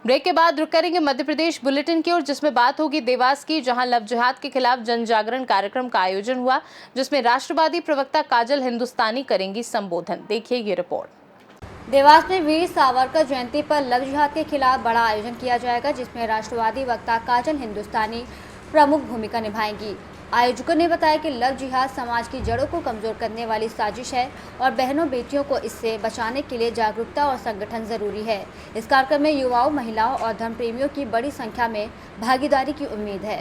Break के बाद रुक करेंगे मध्य प्रदेश बुलेटिन की ओर, जिसमें बात होगी देवास की, जहां लव जिहाद के खिलाफ जन जागरण कार्यक्रम का आयोजन हुआ, जिसमें राष्ट्रवादी प्रवक्ता काजल हिंदुस्तानी करेंगी संबोधन। देखिए ये रिपोर्ट। देवास में वीर सावरकर जयंती पर लव जिहाद के खिलाफ बड़ा आयोजन किया जाएगा, जिसमें राष्ट्रवादी वक्ता काजल हिंदुस्तानी प्रमुख भूमिका निभाएंगी। आयोजकों ने बताया कि लव जिहाद समाज की जड़ों को कमजोर करने वाली साजिश है और बहनों बेटियों को इससे बचाने के लिए जागरूकता और संगठन जरूरी है। इस कार्यक्रम में युवाओं, महिलाओं और धर्म प्रेमियों की बड़ी संख्या में भागीदारी की उम्मीद है।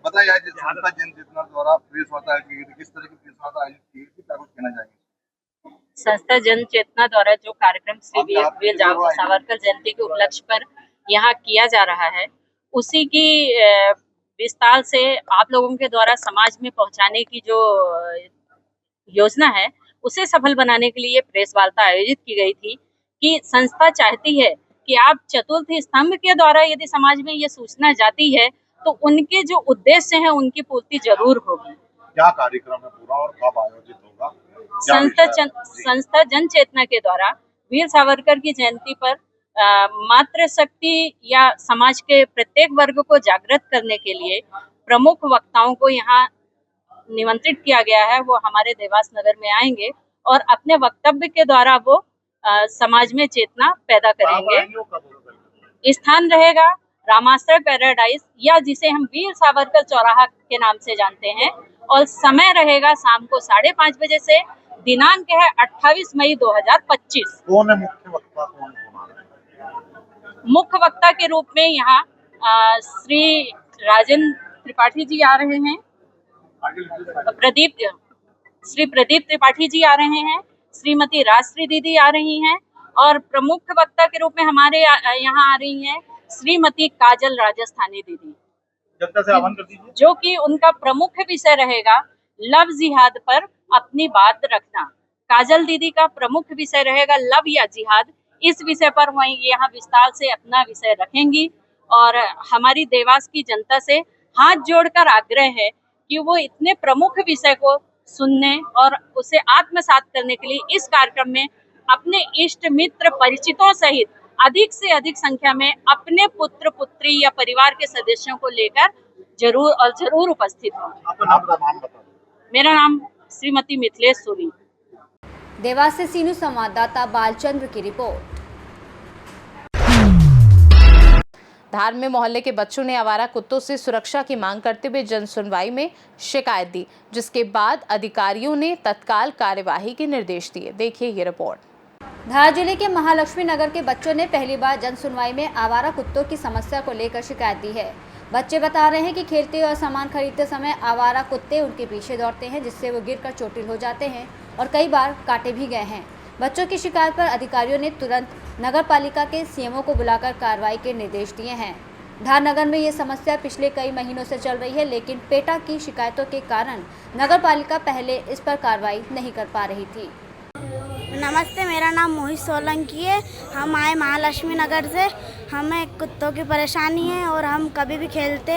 बताइए, संस्था जन चेतना द्वारा प्रेस वार्ता की गई, किस तरह की प्रेस वार्ता आयोजित की गई, क्या कुछ कहना चाहेंगे? संस्था जन चेतना द्वारा जो कार्यक्रम श्री वीर सावरकर जयंती के उपलक्ष्य पर यहाँ किया जा रहा है, उसी की विस्तार से आप लोगों के द्वारा समाज में पहुंचाने की जो योजना है, उसे सफल बनाने के लिए प्रेस वार्ता आयोजित की गई थी कि संस्था चाहती है कि आप चतुर्थ स्तंभ के द्वारा यदि समाज में ये सूचना जाती है तो उनके जो उद्देश्य हैं उनकी पूर्ति जरूर होगी। क्या कार्यक्रम है पूरा और कब आयोजित होगा? संस्था जन चेतना के द्वारा वीर सावरकर की जयंती पर मातृशक्ति या समाज के प्रत्येक वर्ग को जागृत करने के लिए प्रमुख वक्ताओं को यहाँ निमंत्रित किया गया है। वो हमारे देवास नगर में आएंगे और अपने वक्तव्य के द्वारा वो समाज में चेतना पैदा करेंगे। स्थान रहेगा रामाश्रय पैराडाइज, या जिसे हम वीर सावरकर चौराहा के नाम से जानते हैं, और समय रहेगा शाम को 5:30 बजे से। दिनांक है 28 मई 2025। कौन है मुख्य वक्ता? मुख्य वक्ता के रूप में यहाँ श्री राजेंद्र त्रिपाठी जी आ रहे हैं, श्री प्रदीप त्रिपाठी जी आ रहे हैं, श्रीमती राजश्री दीदी आ रही हैं, और प्रमुख वक्ता के रूप में हमारे यहाँ आ रही हैं श्रीमती काजल राजस्थानी दीदी, जनता से आह्वान कर दीजिए। जो कि उनका प्रमुख विषय रहेगा लव जिहाद पर अपनी बात रखना। काजल दीदी का प्रमुख विषय रहेगा लव या जिहाद। इस विषय पर वह यहाँ विस्तार से अपना विषय रखेंगी और हमारी देवास की जनता से हाथ जोड़कर आग्रह है कि वो इतने प्रमुख विषय को सुनने और उसे आत्मसात करने के लिए इस कार्यक्रम में अपने इष्ट मित्र परिचितों सहित अधिक से अधिक संख्या में अपने पुत्र पुत्री या परिवार के सदस्यों को लेकर जरूर उपस्थित हों। मेरा नाम श्रीमती मिथिलेश सोनी। देवास से सीनू संवाददाता बालचंद्र की रिपोर्ट। धार में मोहल्ले के बच्चों ने आवारा कुत्तों से सुरक्षा की मांग करते हुए जन सुनवाई में शिकायत दी, जिसके बाद अधिकारियों ने तत्काल कार्यवाही के निर्देश दिए। देखिए ये रिपोर्ट। धार जिले के महालक्ष्मी नगर के बच्चों ने पहली बार जन सुनवाई में आवारा कुत्तों की समस्या को लेकर शिकायत दी है। बच्चे बता रहे हैं कि खेलते और सामान खरीदते समय आवारा कुत्ते उनके पीछे दौड़ते हैं, जिससे वो गिरकर चोटिल हो जाते हैं और कई बार काटे भी गए हैं। बच्चों की शिकायत पर अधिकारियों ने तुरंत नगर पालिका के सीएमओ को बुलाकर कार्रवाई के निर्देश दिए हैं। धार नगर में ये समस्या पिछले कई महीनों से चल रही है, लेकिन पेटा की शिकायतों के कारण नगर पालिका पहले इस पर कार्रवाई नहीं कर पा रही थी। नमस्ते, मेरा नाम मोहित सोलंकी है। हम आए महालक्ष्मी नगर से। हमें कुत्तों की परेशानी है और हम कभी भी खेलते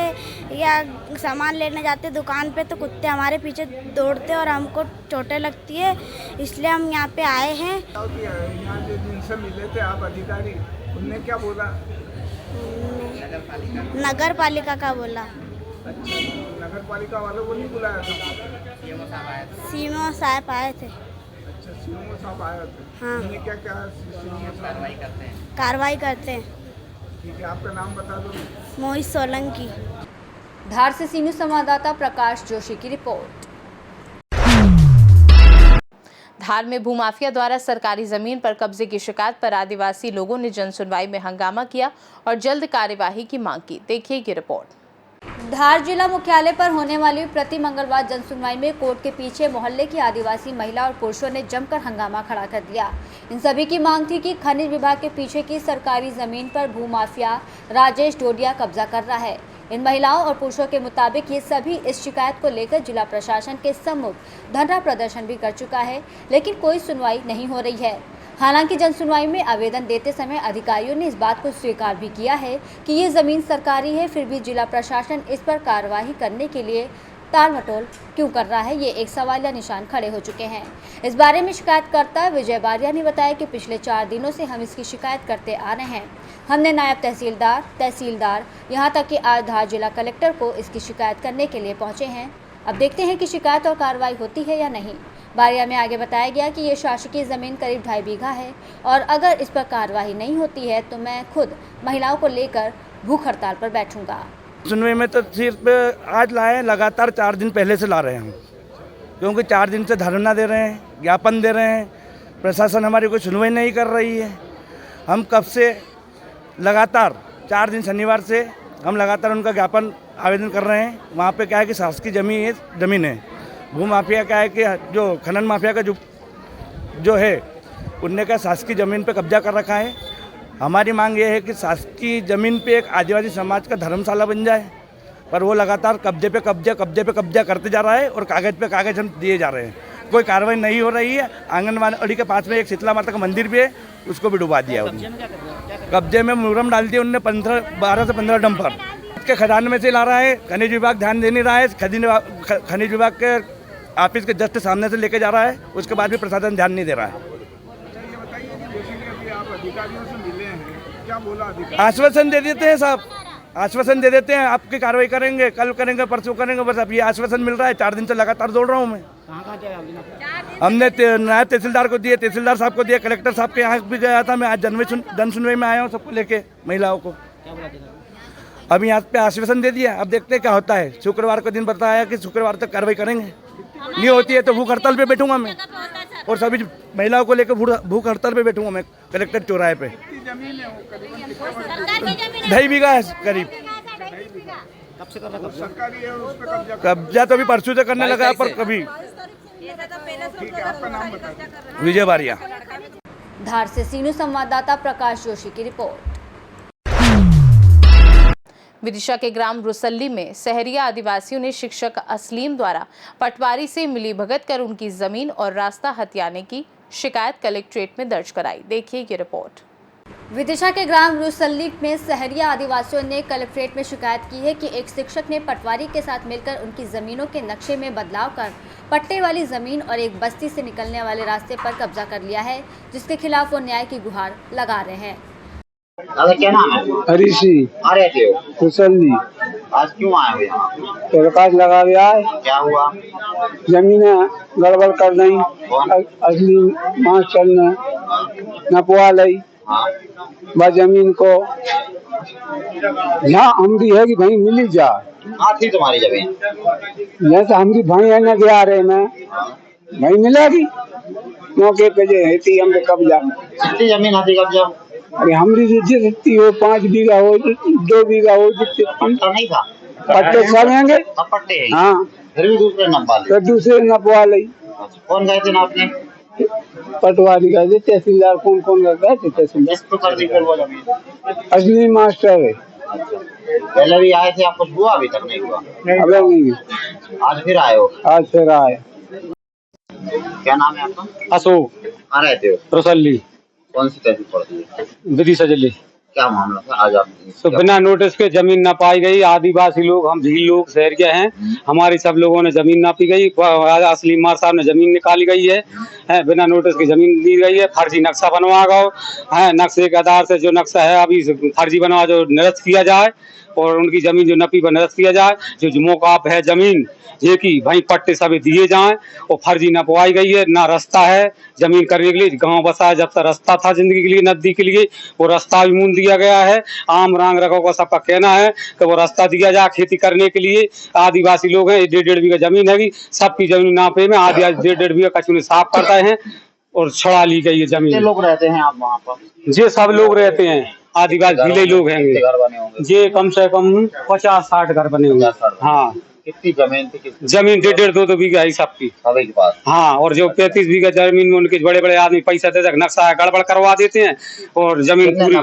या सामान लेने जाते दुकान पे तो कुत्ते हमारे पीछे दौड़ते और हमको चोटें लगती है, इसलिए हम यहाँ पे आए हैं। यहाँ जो जिनसे मिले थे आप अधिकारी, उनने क्या बोला? नगर पालिका का बोला। अच्छा, नगर पालिका वालों को नहीं बुलाया था? सीएमओ साहब आए थे। अच्छा, सीएमओ साहब आए थे। हाँ। उन्होंने क्या क्या कार्रवाई करते हैं। ठीक है, आपका नाम बता दो। मोहित सोलंकी। धार से सीनू संवाददाता प्रकाश जोशी की रिपोर्ट। धार में भूमाफिया द्वारा सरकारी जमीन पर कब्जे की शिकायत पर आदिवासी लोगों ने जन सुनवाई में हंगामा किया और जल्द कार्यवाही की मांग की। देखिए ये रिपोर्ट। धार जिला मुख्यालय पर होने वाली प्रति मंगलवार जन सुनवाई में कोर्ट के पीछे मोहल्ले की आदिवासी महिला और पुरुषों ने जमकर हंगामा खड़ा कर दिया। इन सभी की मांग थी कि खनिज विभाग के पीछे की सरकारी जमीन पर भूमाफिया राजेश डोडिया कब्जा कर रहा है। इन महिलाओं और पुरुषों के मुताबिक ये सभी इस शिकायत को लेकर जिला प्रशासन के सम्मुख धरना प्रदर्शन भी कर चुका है, लेकिन कोई सुनवाई नहीं हो रही है। हालांकि जन सुनवाई में आवेदन देते समय अधिकारियों ने इस बात को स्वीकार भी किया है कि ये जमीन सरकारी है, फिर भी जिला प्रशासन इस पर कार्यवाही करने के लिए टाल मटोल क्यों कर रहा है, ये एक सवालिया निशान खड़े हो चुके हैं। इस बारे में शिकायतकर्ता विजय बारिया ने बताया कि पिछले 4 दिनों से हम इसकी शिकायत करते आ रहे हैं। हमने नायब तहसीलदार यहाँ तक कि आज धार जिला कलेक्टर को इसकी शिकायत करने के लिए पहुँचे हैं। अब देखते हैं कि शिकायत और कार्रवाई होती है या नहीं। बारिया में आगे बताया गया कि ये शासकीय ज़मीन करीब 2.5 बीघा है और अगर इस पर कार्रवाई नहीं होती है तो मैं खुद महिलाओं को लेकर भूख हड़ताल पर बैठूंगा। सुनवाई में तो सिर्फ आज लाए हैं, लगातार 4 दिन पहले से ला रहे हैं हम, क्योंकि 4 दिन से धरना दे रहे हैं, ज्ञापन दे रहे हैं। प्रशासन हमारी कोई सुनवाई नहीं कर रही है। हम कब से लगातार 4 दिन शनिवार से हम लगातार उनका ज्ञापन आवेदन कर रहे हैं। वहाँ पे क्या है कि शासकीय ज़मीन है। भू माफिया क्या है कि जो खनन माफिया का जो है उनने क्या शासकीय ज़मीन पे कब्जा कर रखा है। हमारी मांग ये है कि शासकीय ज़मीन पे एक आदिवासी समाज का धर्मशाला बन जाए, पर वो लगातार कब्जे पे कब्जा करते जा रहा है और कागज़ पे कागज़ हम दिए जा रहे हैं। कोई कार्रवाई नहीं हो रही है। आंगनबाड़ी के पास में एक शीतला माता का मंदिर भी है, उसको भी डुबा दिया उन्होंने। कब्जे में मुहर्रम डाल दिया उनने 12 से 15 डंपर के खदान में से ला रहा है। खनिज विभाग ध्यान दे नहीं रहा है। खनिज विभाग के ऑफिस के जस्ट सामने से लेके जा रहा है, उसके बाद भी प्रशासन ध्यान नहीं दे रहा है। अधिकारियों से मिले हैं, क्या बोला अधिकारी? आश्वासन दे देते हैं साहब, आश्वासन दे देते हैं आपकी कार्रवाई करेंगे, कल करेंगे, परसों करेंगे, बस अब ये आश्वासन मिल रहा है। 4 दिन से लगातार दौड़ रहा हूँ मैं। हमने नायब तहसीलदार को दिए, तहसीलदार साहब को दिए, कलेक्टर साहब के यहाँ भी गया था मैं। आज जन सुनवाई में आया हूँ सबको लेके, महिलाओं को। अभी यहाँ पे आश्वासन दे दिया, अब देखते हैं क्या होता है। शुक्रवार को दिन बताया कि शुक्रवार तक कार्रवाई करेंगे, नहीं होती है तो भूख हड़ताल पे बैठूंगा मैं और सभी महिलाओं को लेकर भूख हड़ताल पे बैठूंगा मैं कलेक्टर चौराहे पे। 2.5 बीघा है करीब। सरकारी है और उस पर कब्जा। कब्जा तो अभी परसों से करने लगा है, पर कभी। ठीक है, आपका नाम बताइए। विजय बारिया। धार से सीनू संवाददाता प्रकाश जोशी की रिपोर्ट। विदिशा के ग्राम रुसल्ली में सहरिया आदिवासियों ने शिक्षक असलीम द्वारा पटवारी से मिलीभगत कर उनकी जमीन और रास्ता हथियाने की शिकायत कलेक्ट्रेट में दर्ज कराई। देखिए ये रिपोर्ट। विदिशा के ग्राम रुसल्ली में सहरिया आदिवासियों ने कलेक्ट्रेट में शिकायत की है कि एक शिक्षक ने पटवारी के साथ मिलकर उनकी ज़मीनों के नक्शे में बदलाव कर पट्टे वाली ज़मीन और एक बस्ती से निकलने वाले रास्ते पर कब्जा कर लिया है, जिसके खिलाफ वो न्याय की गुहार लगा रहे हैं। दादा क्या नाम है? हरीशी। आ रहे थे कुशली। आज क्यों आए हुए यहाँ? प्रकाश लगा गया है। क्या हुआ? जमीनें गड़बड़ कर रही, असली मास्टर ने नपवा ली। हाँ। बस जमीन को यहाँ हमारी है कि भाई मिली जा। हाँ थी तुम्हारी जमीन। जैसे हमारी भाई है ना गया रहे में भाई मिलेगी मौके पे जो है हम कब्जा। कितनी जमीन हाथी कब्जा? अरे हमारी जितनी हो 5 बीघा हो 2 बीघा हो जितने पट्टा नहीं था। पट्टे सब होंगे। सब पट्टे हैं। हाँ फिर भी दूसरे नपवा ले। तो दूसरे नपवा ली। कौन गए थे नापने? पटवारी गए थे, तहसीलदार कौन गए थे तहसीलदार। किस प्रकार की फिर वो जमीन? असली मास्टर है। पहले भी आए थे, आपको हुआ? अभी तक नहीं हुआ। अबे नहीं। आज फिर आए हो? आज फिर आए। क्या नाम है आपका? अशोक। आ रहे थे रुसल्ली। कौन सी तहसील पड़ती है? विदिशा जिले। क्या मामला था आज आप? तो बिना नोटिस के जमीन न पाई गई। आदिवासी लोग, हम झील लोग, शहर के हैं, हमारी सब लोगों ने जमीन नापी गई। असली मार साहब ने जमीन निकाली गई है, बिना नोटिस की जमीन दी गई है। फर्जी नक्शा बनवा गए है। नक्शे के आधार से जो नक्शा है अभी फर्जी बनवा जो निरस्त किया जाए और उनकी जमीन जो नपी पर निरस्त किया जाए। जो मौकाफ है जमीन ये कि भाई पट्टे सभी दिए जाएं और फर्जी नपवाई गई है। ना रास्ता है जमीन करने के लिए। गांव बसा है, जब तक रास्ता था जिंदगी के लिए, नदी के लिए, वो रास्ता भी मून दिया गया है। आम रांग रखो का सबका कहना है कि वो रास्ता दिया जाए खेती करने के लिए। आदिवासी लोग हैं, 1.5 बीघा जमीन है, सबकी जमीन नापे में आदिवासी 1.5 बीघा कचू साफ करते हैं और छुड़ा ली गई है जमीन। लोग रहते हैं आप वहाँ पर? ये सब लोग रहते हैं, आदिवासी जिले लोग हैं। घर बने होंगे? ये कम से कम 50-60 घर बने होंगे। हाँ। कितनी जमीन थी? जमीन 1.5-2 बीघा ही सबकी सभी के पास। हाँ। और जो 35 बीघा जमीन में उनके बड़े बड़े आदमी पैसा दे तक नक्शा गड़बड़ करवा देते हैं और जमीन पूरी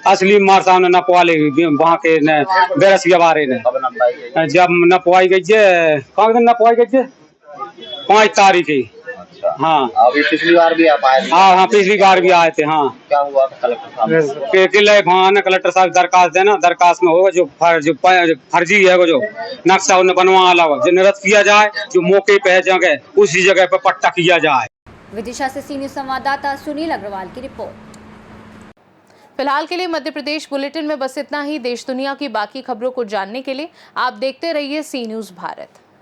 असली मार सामने नपवा ले वहाँ के बेरसिया बारे ने। जब नपवाई गई है, कौन दिन नपवाई गई है? 5 तारीख ही। हाँ अभी पिछली बार भी आप आए थे। हाँ पिछली बार भी आए थे। हाँ क्या हुआ था कलेक्टर साहब? किले वहाँ ना कलेक्टर साहब दरखास्त देना, दरखास्त में होगा जो फर्जी है वो जो नक्शा उन्हें बनवा अलावा जो निरस्त किया जाए, जो मौके पे है जगह उसी जगह पे पट्टा किया जाए। विदिशा से सीनियर संवाददाता सुनील अग्रवाल की रिपोर्ट। फिलहाल के लिए मध्य प्रदेश बुलेटिन में बस इतना ही। देश दुनिया की बाकी खबरों को जानने के लिए आप देखते रहिए सी न्यूज़ भारत।